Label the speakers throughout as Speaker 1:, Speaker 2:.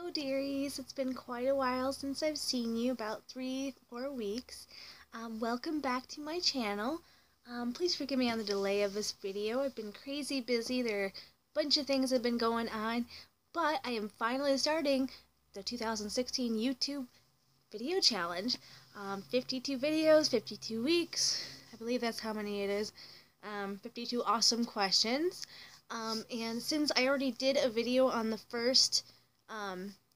Speaker 1: Hello, dearies. It's been quite a while since I've seen you, about 3-4 weeks. Welcome back to my channel. Please forgive me on the delay of this video. I've been crazy busy. There are a bunch of things that have been going on, but I am finally starting the 2016 YouTube video challenge. 52 videos, 52 weeks. I believe that's how many it is. 52 awesome questions. And since I already did a video on the first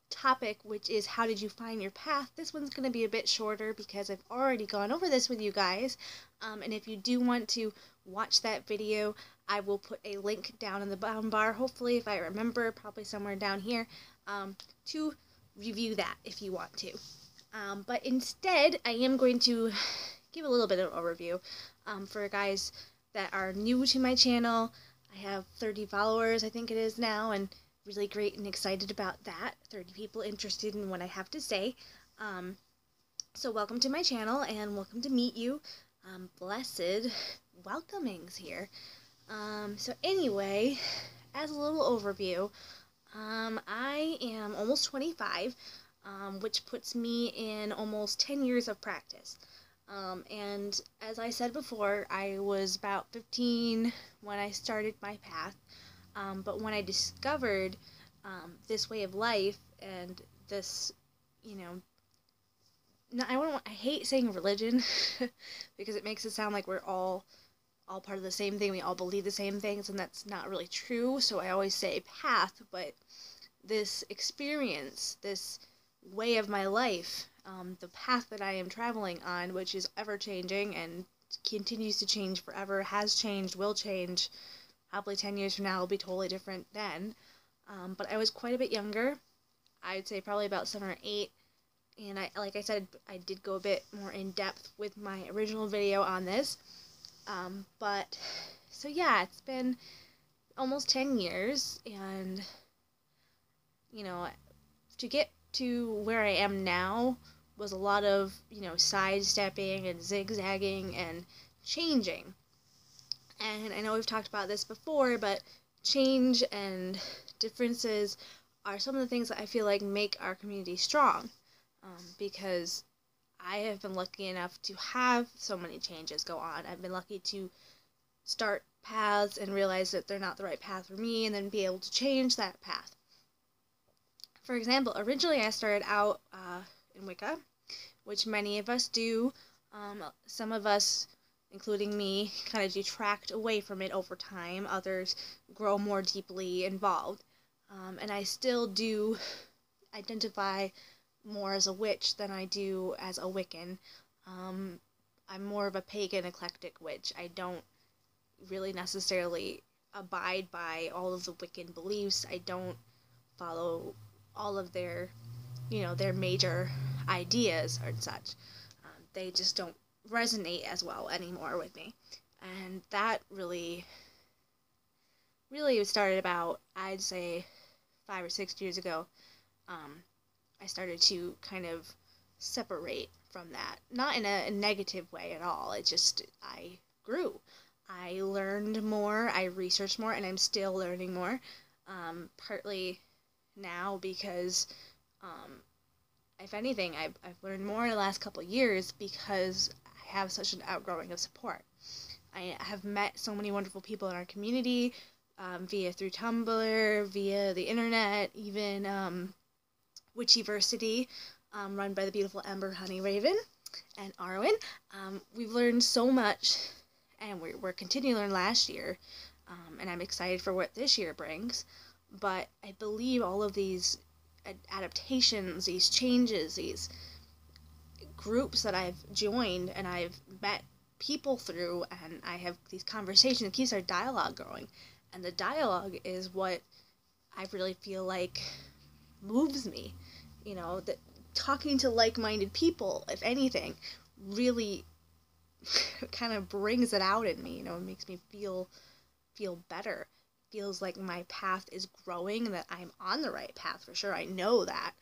Speaker 1: topic, which is how did you find your path, this one's going to be a bit shorter because I've already gone over this with you guys. And if you do want to watch that video, I will put a link down in the bottom bar, hopefully, if I remember, probably somewhere down here, to review that if you want to. But instead, I am going to give a little bit of an overview for guys that are new to my channel. I have 30 followers, I think it is now, and really great and excited about that. 30 people interested in what I have to say. So welcome to my channel and welcome to meet you. Blessed welcomings here. So anyway, as a little overview, I am almost 25, which puts me in almost 10 years of practice. And as I said before, I was about 15 when I started my path. But when I discovered this way of life and this, I hate saying religion because it makes it sound like we're all part of the same thing. We all believe the same things, and that's not really true. So I always say path, but this experience, this way of my life, the path that I am traveling on, which is ever-changing and continues to change forever, has changed, will change. Probably 10 years from now will be totally different then. But I was quite a bit younger. I'd say probably about 7 or 8. And like I said, I did go a bit more in depth with my original video on this. So yeah, it's been almost 10 years. And, to get to where I am now was a lot of, sidestepping and zigzagging and changing. And I know we've talked about this before, but change and differences are some of the things that I feel like make our community strong. Because I have been lucky enough to have so many changes go on. I've been lucky to start paths and realize that they're not the right path for me, and then be able to change that path. For example, originally I started out in Wicca, which many of us do. Some of us, including me, kind of detract away from it over time. Others grow more deeply involved. And I still do identify more as a witch than I do as a Wiccan. I'm more of a pagan eclectic witch. I don't really necessarily abide by all of the Wiccan beliefs. I don't follow all of their, their major ideas and such. They just don't resonate as well anymore with me. And that really started about, I'd say, 5 or 6 years ago. I started to kind of separate from that. Not in a negative way at all. It just, I grew. I learned more, I researched more, and I'm still learning more. Partly now because, if anything, I've learned more in the last couple of years because I have such an outgrowing of support. I have met so many wonderful people in our community, through Tumblr, via the internet, even Witchiversity, run by the beautiful Ember Honey Raven and Arwen. We've learned so much, and we're continuing to learn last year, and I'm excited for what this year brings. But I believe all of these adaptations, these changes, these groups that I've joined and I've met people through, and I have these conversations, it keeps our dialogue going. And the dialogue is what I really feel like moves me. That talking to like-minded people, if anything, really kind of brings it out in me. It makes me feel better. Feels like my path is growing and that I'm on the right path for sure. I know that.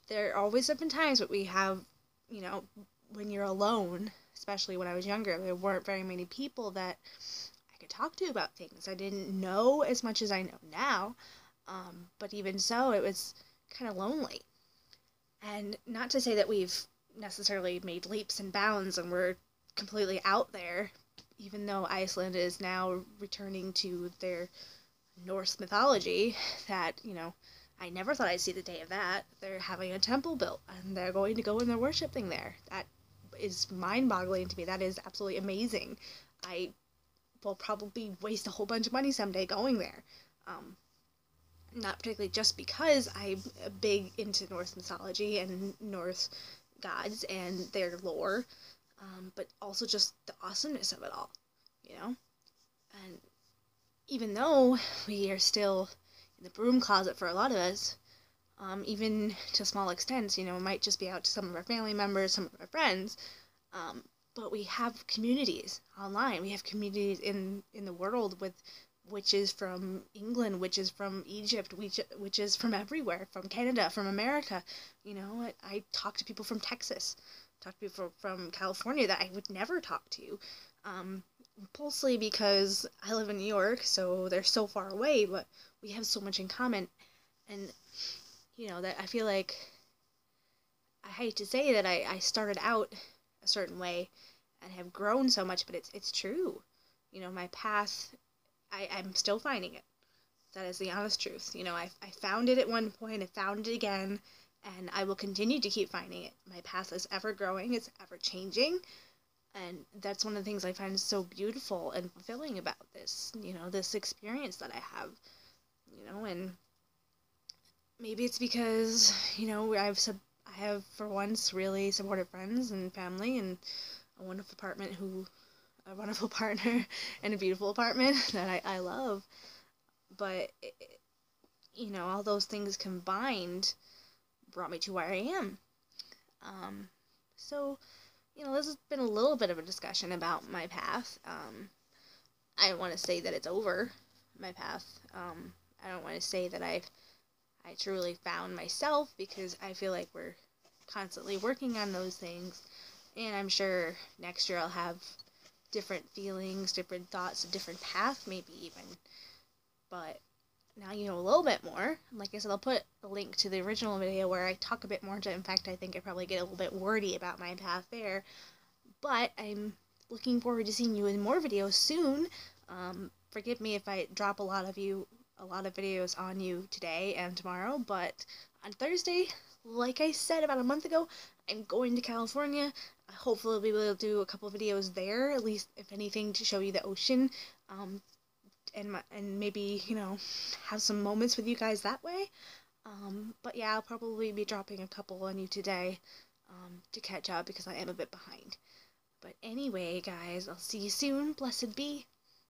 Speaker 1: There always have been times that we have, when you're alone, especially when I was younger, there weren't very many people that I could talk to about things. I didn't know as much as I know now. But even so, it was kind of lonely. And not to say that we've necessarily made leaps and bounds and we're completely out there, even though Iceland is now returning to their Norse mythology, that, I never thought I'd see the day of that. They're having a temple built, and they're going to go and they're worshiping there. That is mind-boggling to me. That is absolutely amazing. I will probably waste a whole bunch of money someday going there. Not particularly just because I'm big into Norse mythology and Norse gods and their lore, but also just the awesomeness of it all, And even though we are still in the broom closet for a lot of us, even to small extents, it might just be out to some of our family members, some of our friends, but we have communities online. We have communities in the world with witches from England, witches from Egypt, witches from everywhere, from Canada, from America. I talk to people from Texas, talk to people from California that I would never talk to, mostly because I live in New York, so they're so far away, but we have so much in common. And, that I feel like, I hate to say that I started out a certain way and have grown so much, but it's true. My path, I'm still finding it. That is the honest truth. I found it at one point, I found it again, and I will continue to keep finding it. My path is ever growing, it's ever changing, and that's one of the things I find so beautiful and fulfilling about this, this experience that I have, and maybe it's because, I have, for once, really supportive friends and family and a wonderful partner and a beautiful apartment that I love. But, all those things combined brought me to where I am. So, this has been a little bit of a discussion about my path. I don't want to say that it's over, my path. I don't want to say that I truly found myself, because I feel like we're constantly working on those things. And I'm sure next year I'll have different feelings, different thoughts, a different path maybe even. But now you know a little bit more. Like I said, I'll put a link to the original video where I talk a bit more into it. In fact, I think I probably get a little bit wordy about my path there. But I'm looking forward to seeing you in more videos soon. Forgive me if I drop a lot of videos on you today and tomorrow, but on Thursday, like I said about a month ago, I'm going to California. Hopefully I'll be able to do a couple videos there, at least if anything, to show you the ocean, and maybe, have some moments with you guys that way. But yeah, I'll probably be dropping a couple on you today, to catch up, because I am a bit behind. But anyway, guys, I'll see you soon. Blessed be.